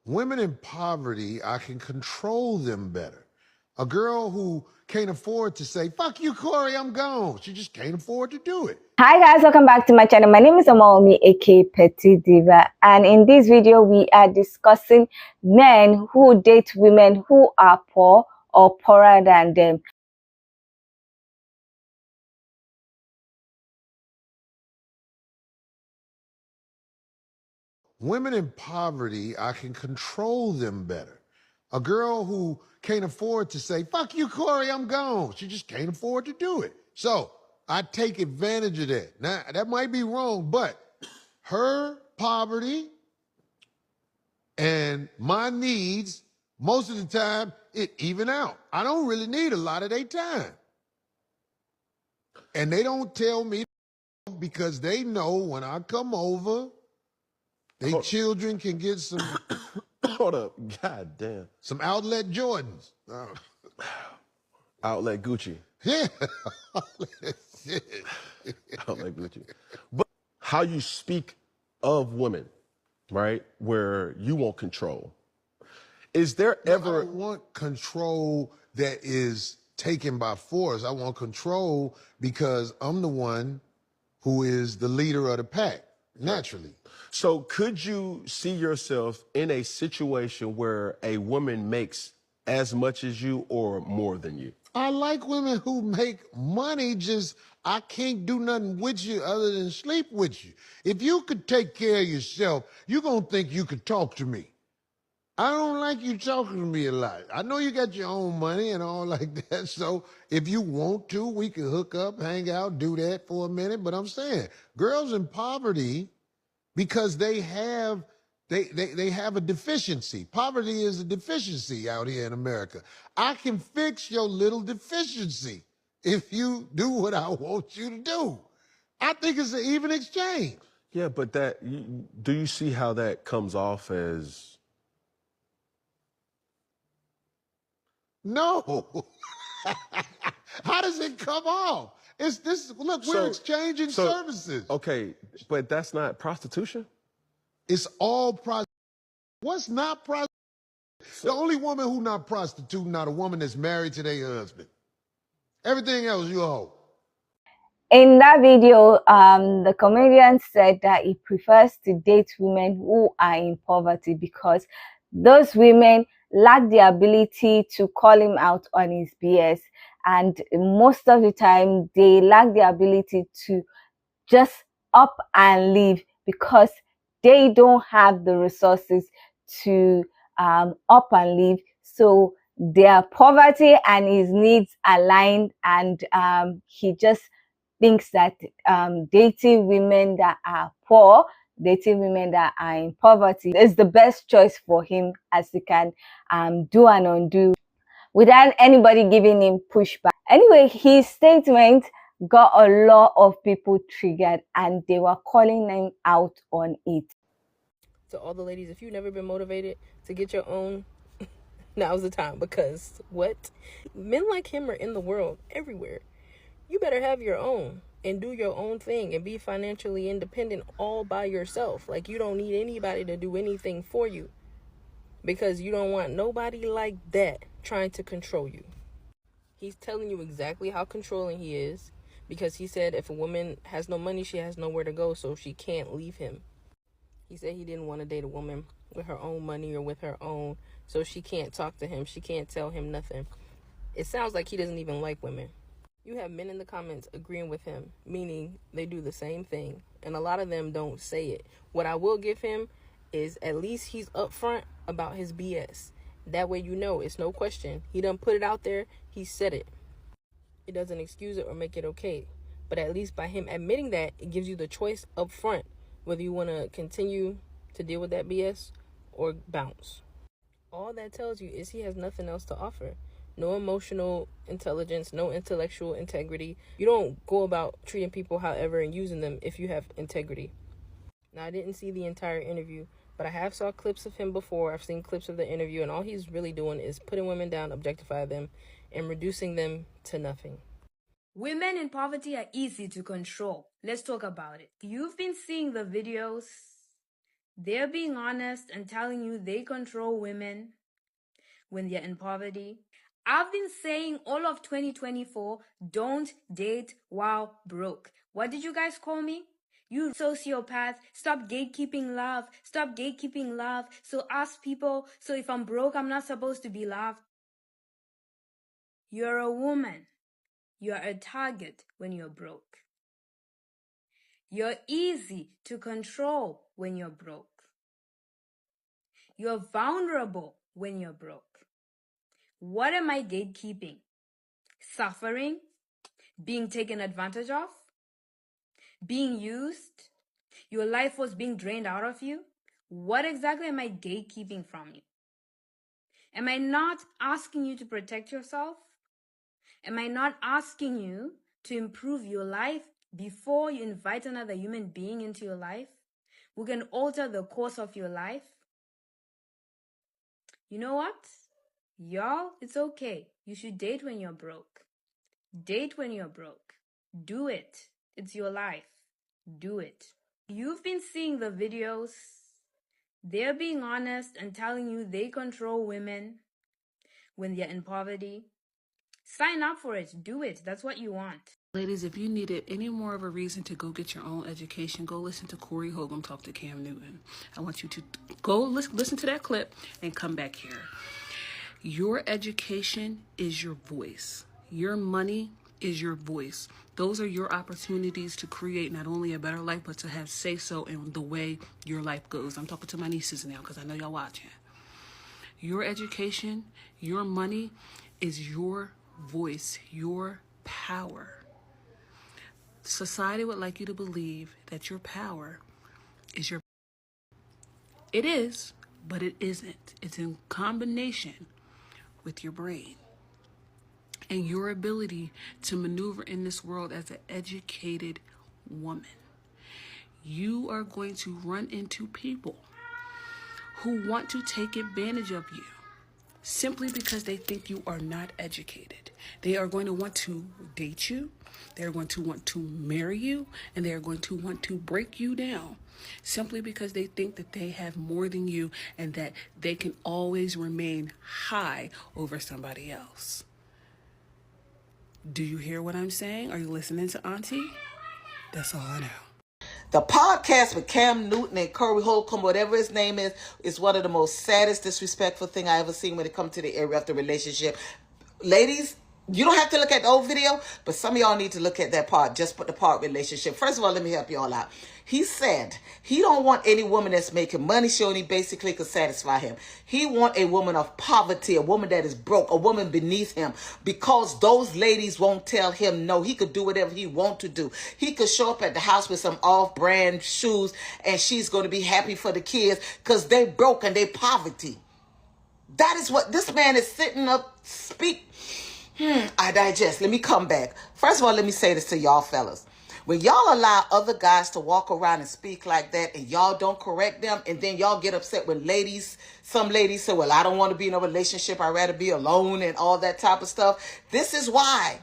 Women in poverty, I can control them better. A girl who can't afford to say, fuck you, Corey, I'm gone. She just can't afford to do it. Hi guys, welcome back to my channel. My name is Amaomi, aka Petite Diva, and in this video we are discussing men who date women who are poor or poorer than them. Women in poverty, I can control them better. A girl who can't afford to say, fuck you, Corey, I'm gone. She just can't afford to do it. So I take advantage of that. Now, that might be wrong, but her poverty and my needs, most of the time, it even out. I don't really need a lot of their time. And they don't tell me because they know when I come over, they children can get some Hold up. God damn. some outlet Jordans. Outlet Gucci. Yeah. Outlet Gucci. But how you speak of women, right? Where you want control. Is there ever... I don't want control that is taken by force. I want control because I'm the one who is the leader of the pack, naturally. So could you see yourself in a situation where a woman makes as much as you or more than you? I like women who make money, just I can't do nothing with you other than sleep with you. If you could take care of yourself, you're going to think you could talk to me. I don't like you talking to me a lot. I know you got your own money and all like that, so if you want to, we can hook up, hang out, do that for a minute. But I'm saying, girls in poverty, because they have a deficiency. Poverty is a deficiency out here in America. I can fix your little deficiency if you do what I want you to do. I think it's an even exchange. Yeah, but do you see how that comes off as... No. How does it come off? It's this, look, we're exchanging services. Okay, but that's not prostitution? It's all prostitution. What's not prostitution? The only woman who not prostituting, not a woman that's married to their husband. Everything else, you a hoe. In that video, the comedian said that he prefers to date women who are in poverty because those women lack the ability to call him out on his BS, and most of the time they lack the ability to just up and leave because they don't have the resources to up and leave. So their poverty and his needs aligned, and he just thinks that dating women that are poor, dating women that are in poverty is the best choice for him, as he can do and undo without anybody giving him pushback. Anyway, his statement got a lot of people triggered and they were calling him out on it. To all the ladies, if you've never been motivated to get your own, now's the time, because what? Men like him are in the world everywhere. You better have your own and do your own thing and be financially independent all by yourself. Like, you don't need anybody to do anything for you because you don't want nobody like that trying to control you. He's telling you exactly how controlling he is because he said if a woman has no money, she has nowhere to go, so she can't leave him. He said he didn't want to date a woman with her own money or with her own, so she can't talk to him. She can't tell him nothing. It sounds like he doesn't even like women. You have men in the comments agreeing with him, meaning they do the same thing, and a lot of them don't say it. What I will give him is at least he's upfront about his BS. That way you know it's no question. He done put it out there. He said it. It doesn't excuse it or make it okay. But at least by him admitting that, it gives you the choice up front whether you want to continue to deal with that BS or bounce. All that tells you is he has nothing else to offer. No emotional intelligence, no intellectual integrity. You don't go about treating people however and using them if you have integrity. Now, I didn't see the entire interview, but I have saw clips of him before. I've seen clips of the interview, and all he's really doing is putting women down, objectifying them, and reducing them to nothing. Women in poverty are easy to control. Let's talk about it. You've been seeing the videos. they're being honest and telling you they control women when they're in poverty. I've been saying all of 2024, don't date while broke. What did you guys call me? You sociopath. Stop gatekeeping love. Stop gatekeeping love. So ask people, so if I'm broke, I'm not supposed to be loved. You're a woman. You're a target when you're broke. You're easy to control when you're broke. You're vulnerable when you're broke. What am I gatekeeping? Suffering? Being taken advantage of? Being used? Your life was being drained out of you? What exactly am I gatekeeping from you? Am I not asking you to protect yourself? Am I not asking you to improve your life before you invite another human being into your life who can alter the course of your life? You know what? Y'all, it's okay. You should date when you're broke. Date when you're broke. Do it. It's your life. Do it. You've been seeing the videos. They're being honest and telling you they control women when they're in poverty. Sign up for it. Do it. That's what you want. Ladies, if you needed any more of a reason to go get your own education, go listen to Corey Holcomb talk to Cam Newton. I want you to go listen to that clip and come back here. Your education is your voice. Your money is your voice. Those are your opportunities to create not only a better life, but to have say-so in the way your life goes. I'm talking to my nieces now because I know y'all watching. Your education, your money is your voice, your power. Society would like you to believe that your power is your... It is, but it isn't. It's in combination with your brain and your ability to maneuver in this world as an educated woman. You are going to run into people who want to take advantage of you simply because they think you are not educated. They are going to want to date you. They're going to want to marry you, and they're going to want to break you down simply because they think that they have more than you and that they can always remain high over somebody else. Do you hear what I'm saying? Are you listening to Auntie? That's all I know. The podcast with Cam Newton and Corey Holcomb, whatever his name is one of the most saddest, disrespectful thing I ever seen when it comes to the area of the relationship. Ladies, you don't have to look at the old video, but some of y'all need to look at that part, just put the part relationship. First of all, let me help y'all out. He said he don't want any woman that's making money. She only basically could satisfy him. He want a woman of poverty, a woman that is broke, a woman beneath him, because those ladies won't tell him no. He could do whatever he want to do. He could show up at the house with some off-brand shoes, and she's going to be happy for the kids because they broke and they poverty. That is what this man is sitting up speak. I digest. Let me come back. First of all, let me say this to y'all fellas. When y'all allow other guys to walk around and speak like that and y'all don't correct them, and then y'all get upset when some ladies say, well, I don't want to be in a relationship. I'd rather be alone and all that type of stuff. This is why.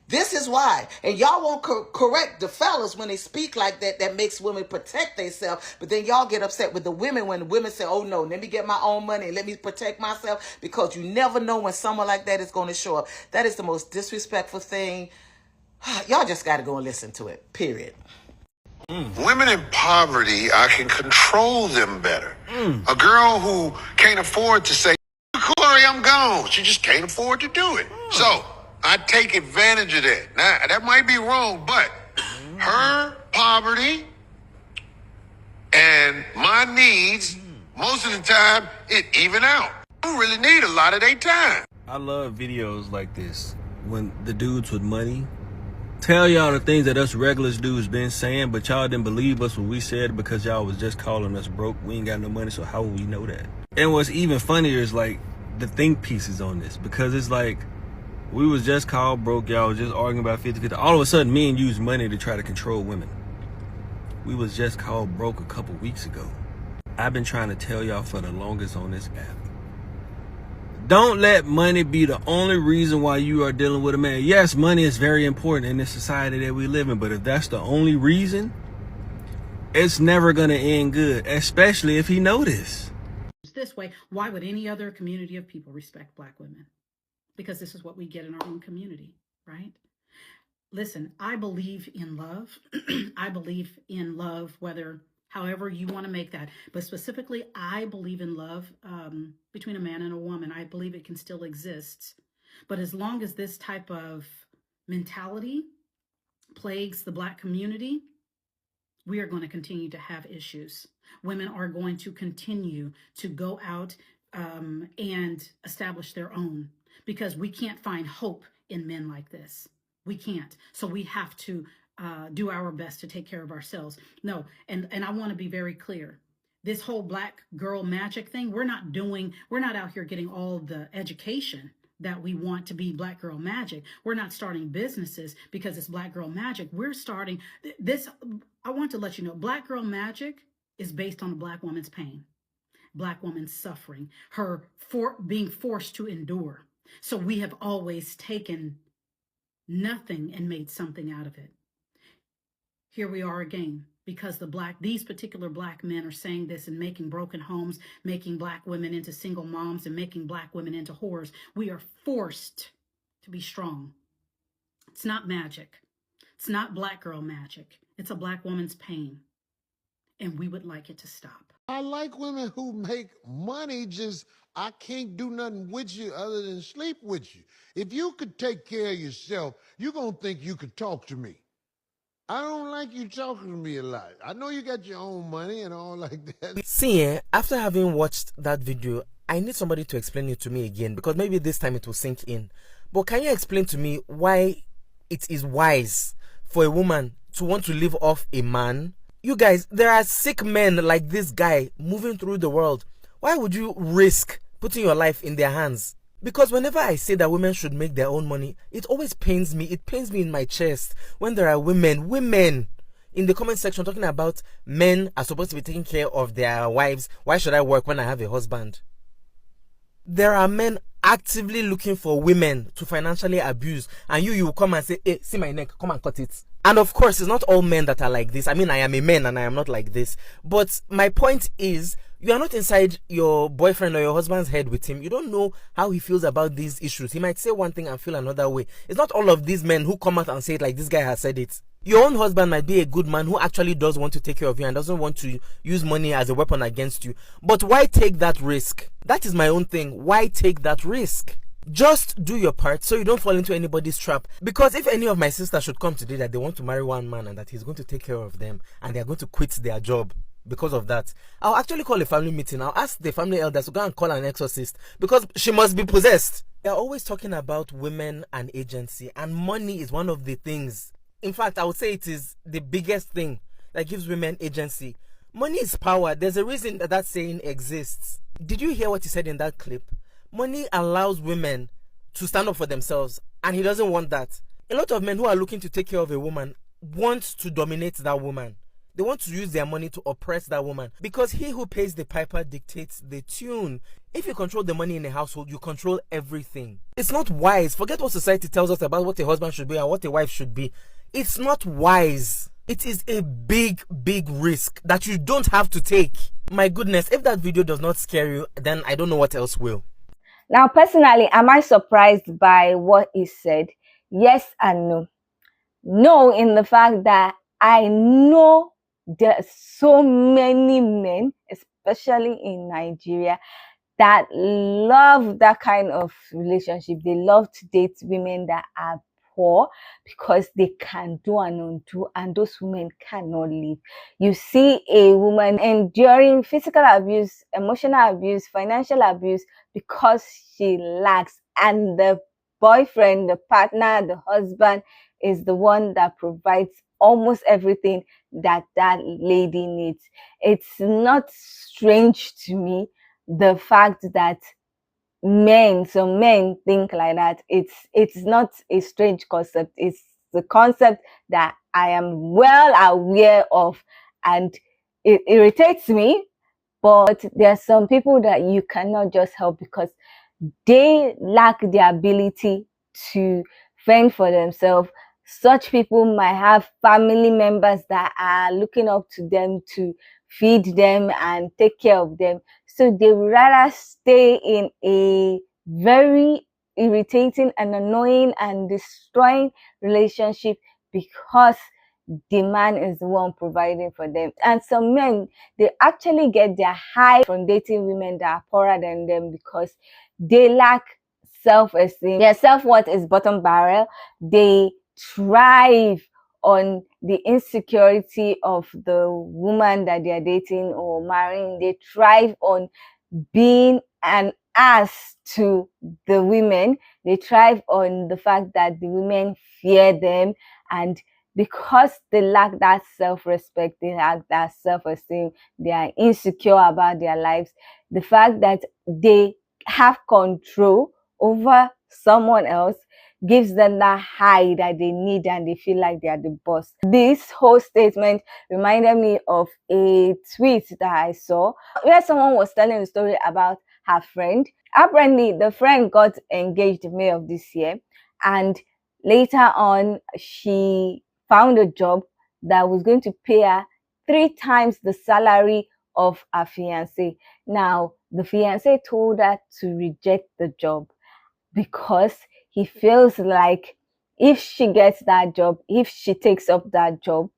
This is why. And y'all won't correct the fellas when they speak like that. That makes women protect themselves. But then y'all get upset with the women when the women say, oh, no, let me get my own money and let me protect myself, because you never know when someone like that is going to show up. That is the most disrespectful thing. Y'all just got to go and listen to it, period. Women in poverty, I can control them better. A girl who can't afford to say, Corey, I'm gone. She just can't afford to do it. So I take advantage of that. Now, that might be wrong, but her poverty and my needs, most of the time, it even out. I don't really need a lot of their time. I love videos like this when the dudes with money tell y'all the things that us regular dudes been saying, but y'all didn't believe us when we said it because y'all was just calling us broke. We ain't got no money, so how would we know that? And what's even funnier is like the think pieces on this, because it's like we was just called broke, y'all was just arguing about 50-50. All of a sudden, men use money to try to control women. We was just called broke a couple weeks ago. I've been trying to tell y'all for the longest on this app. Don't let money be the only reason why you are dealing with a man. Yes, money is very important in this society that we live in, but if that's the only reason, it's never gonna end good, especially if he notice. This way, why would any other community of people respect Black women? Because this is what we get in our own community, right? Listen, I believe in love. I believe in love, however you want to make that. But specifically, I believe in love between a man and a woman. I believe it can still exist. But as long as this type of mentality plagues the Black community, we are going to continue to have issues. Women are going to continue to go out and establish their own, because we can't find hope in men like this. We can't. So we have to do our best to take care of ourselves. No, and I want to be very clear. This whole Black girl magic thing, we're not out here getting all the education that we want to be Black girl magic. We're not starting businesses because it's Black girl magic. We're starting this. I want to let you know, Black girl magic is based on a Black woman's pain, Black woman's suffering, her being forced to endure. So we have always taken nothing and made something out of it. Here we are again, because these particular Black men are saying this and making broken homes, making Black women into single moms, and making Black women into whores. We are forced to be strong. It's not magic. It's not Black girl magic. It's a Black woman's pain. And we would like it to stop. I like women who make money, just I can't do nothing with you other than sleep with you. If you could take care of yourself, you're going to think you could talk to me. I don't like you talking to me a lot. I know you got your own money and all like that. See, after having watched that video, I need somebody to explain it to me again, because maybe this time it will sink in. But can you explain to me why it is wise for a woman to want to live off a man? You guys, there are sick men like this guy moving through the world. Why would you risk putting your life in their hands? Because whenever I say that women should make their own money, it always pains me. It pains me in my chest when there are women in the comment section talking about men are supposed to be taking care of their wives. Why should I work when I have a husband? There are men actively looking for women to financially abuse, and you will come and say, hey, see my neck, come and cut it. And of course, it's not all men that are like this. I mean, I am a man and I am not like this. But my point is, you are not inside your boyfriend or your husband's head with him. You don't know how he feels about these issues. He might say one thing and feel another way. It's not all of these men who come out and say it like this guy has said it. Your own husband might be a good man who actually does want to take care of you and doesn't want to use money as a weapon against you. But why take that risk? That is my own thing. Why take that risk? Just do your part so you don't fall into anybody's trap. Because if any of my sisters should come today that they want to marry one man and that he's going to take care of them and they're going to quit their job because of that, I'll actually call a family meeting. I'll ask the family elders to go and call an exorcist, because she must be possessed. They're always talking about women and agency, and money is one of the things. In fact, I would say it is the biggest thing that gives women agency. Money is power. There's a reason that saying exists. Did you hear what he said in that clip? Money allows women to stand up for themselves, and he doesn't want that. A lot of men who are looking to take care of a woman want to dominate that woman. They want to use their money to oppress that woman, because he who pays the piper dictates the tune. If you control the money in a household, you control everything. It's not wise. Forget what society tells us about what a husband should be and what a wife should be. It's not wise. It is a big, big risk that you don't have to take. My goodness, if that video does not scare you, then I don't know what else will. Now, personally, am I surprised by what he said? Yes and no. No, in the fact that I know there are so many men, especially in Nigeria, that love that kind of relationship. They love to date women that are poor because they can do and undo, and those women cannot live. You see a woman enduring physical abuse, emotional abuse, financial abuse because she lacks, and the boyfriend, the partner, the husband is the one that provides almost everything that lady needs. It's not strange to me, the fact that some men think like that. It's not a strange concept. It's the concept that I am well aware of, and it irritates me. But there are some people that you cannot just help because they lack the ability to fend for themselves. Such people might have family members that are looking up to them to feed them and take care of them. So they would rather stay in a very irritating and annoying and destroying relationship because the man is the one providing for them. And some men, they actually get their high from dating women that are poorer than them because they lack self-esteem. Their self-worth is bottom barrel. They thrive on the insecurity of the woman that they are dating or marrying. They thrive on being an ass to the women. They thrive on the fact that the women fear them, and because they lack that self-respect, they lack that self-esteem, they are insecure about their lives. The fact that they have control over someone else gives them that high that they need, and they feel like they are the boss. This whole statement reminded me of a tweet that I saw where someone was telling a story about her friend. Apparently, the friend got engaged in May of this year, and later on, she found a job that was going to pay her 3 times the salary of her fiancé. Now, the fiancé told her to reject the job because he feels like if she gets that job, if she takes up that job,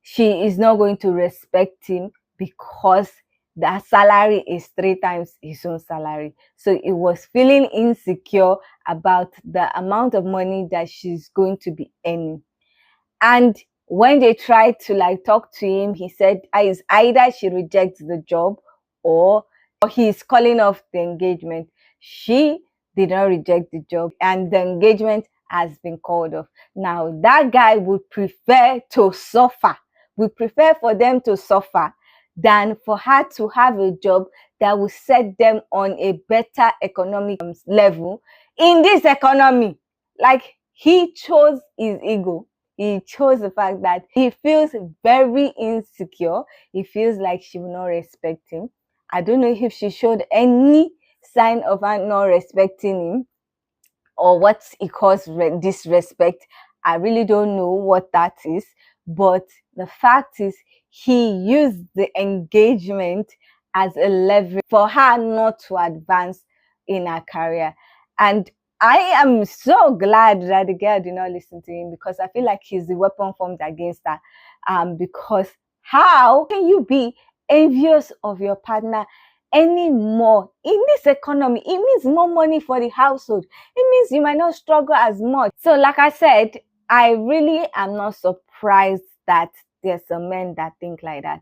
she is not going to respect him because that salary is 3 times his own salary. So he was feeling insecure about the amount of money that she's going to be earning. And when they tried to like talk to him, he said either she rejects the job or he's calling off the engagement. She did not reject the job and the engagement has been called off. Now that guy would prefer to suffer. We prefer for them to suffer than for her to have a job that will set them on a better economic level in this economy. Like, he chose his ego. He chose the fact that he feels very insecure. He feels like she will not respect him. I don't know if she showed any sign of her not respecting him or what he calls disrespect. I really don't know what that is. But the fact is, he used the engagement as a leverage for her not to advance in her career. And I am so glad that the girl did not listen to him, because I feel like he's the weapon formed against her. Because how can you be envious of your partner anymore in this economy? It means more money for the household. It means you might not struggle as much. So like I said, I really am not surprised that there's some men that think like that.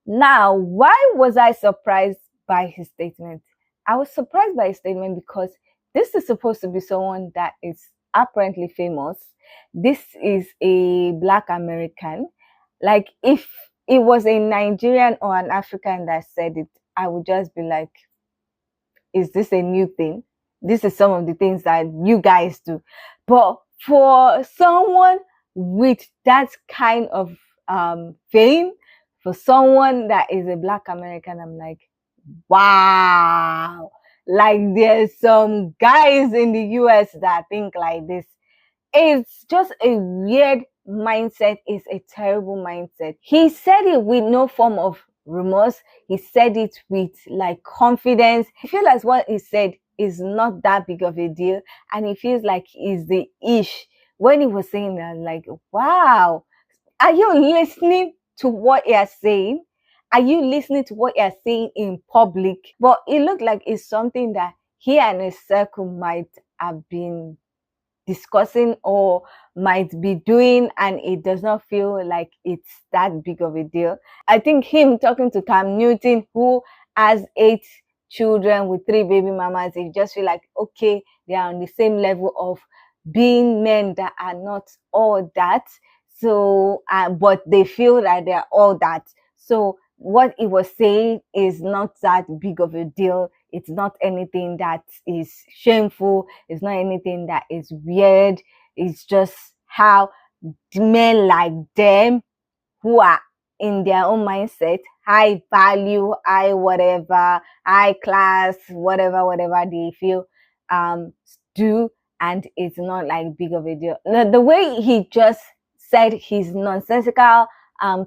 Now, why was I surprised by his statement? I was surprised by his statement because this is supposed to be someone that is apparently famous. This is a Black American. Like, if it was a Nigerian or an African that said it, I would just be like, is this a new thing? This is some of the things that you guys do. But for someone with that kind of fame, for someone that is a Black American, I'm like, wow. Like, there's some guys in the US that think like this. It's just a weird mindset. It's a terrible mindset. He said it with no form of remorse. He said it with like confidence. I feel like what he said is not that big of a deal, and he feels like he's the ish. When he was saying that, like, wow, are you listening to what you're saying? Are you listening to what you're saying in public? But it looked like it's something that he and his circle might have been discussing or might be doing, and it does not feel like it's that big of a deal. I think him talking to Cam Newton, who has 8 children with 3 baby mamas, it just feel like, okay, they are on the same level of being men that are not all that. So, but they feel that they're all that. So what he was saying is not that big of a deal. It's not anything that is shameful. It's not anything that is weird. It's just how men like them, who are in their own mindset, high value, high whatever, high class, whatever they feel, do, and it's not like big of a deal. The way he just said his nonsensical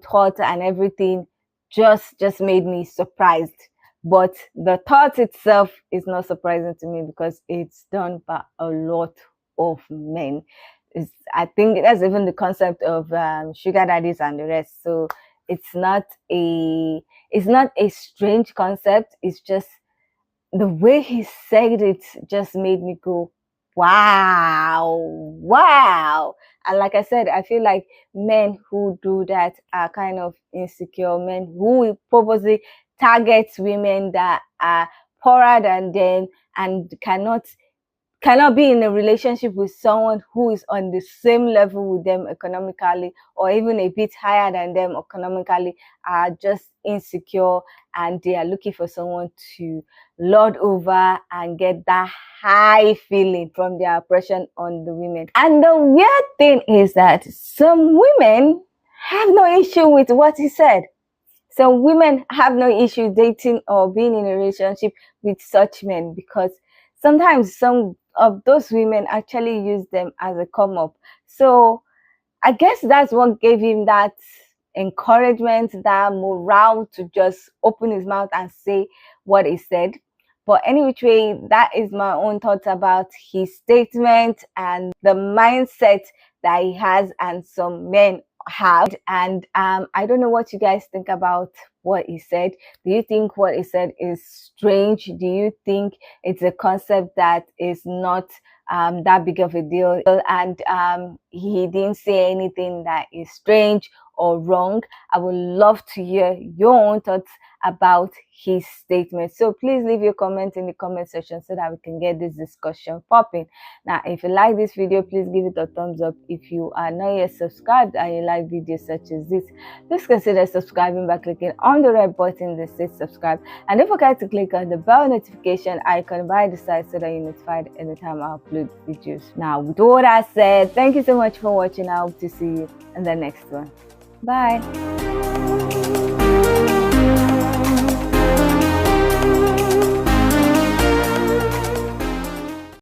thoughts and everything just made me surprised. But the thought itself is not surprising to me because it's done by a lot of men. I think that's even the concept of sugar daddies and the rest. So it's not a strange concept. It's just the way he said it just made me go, wow. And like I said, I feel like men who do that are kind of insecure. Men who will purposely target women that are poorer than them and cannot be in a relationship with someone who is on the same level with them economically or even a bit higher than them economically, are just insecure, and they are looking for someone to lord over and get that high feeling from their oppression on the women. And the weird thing is that some women have no issue with what he said. Some women have no issue dating or being in a relationship with such men, because sometimes some of those women actually use them as a come up. So I guess that's what gave him that encouragement, that morale to just open his mouth and say what he said. But any which way, that is my own thoughts about his statement and the mindset that he has and some men have. And I don't know what you guys think about what he said. Do you think what he said is strange? Do you think it's a concept that is not that big of a deal, and he didn't say anything that is strange or wrong? I would love to hear your own thoughts about his statement. So please leave your comment in the comment section so that we can get this discussion popping. Now, if you like this video, please give it a thumbs up. If you are not yet subscribed and you like videos such as this, please consider subscribing by clicking on the red button that says subscribe, and don't forget to click on the bell notification icon by the side so that you're notified anytime I upload videos. Now, with all that said, thank you so much for watching. I hope to see you in the next one. Bye.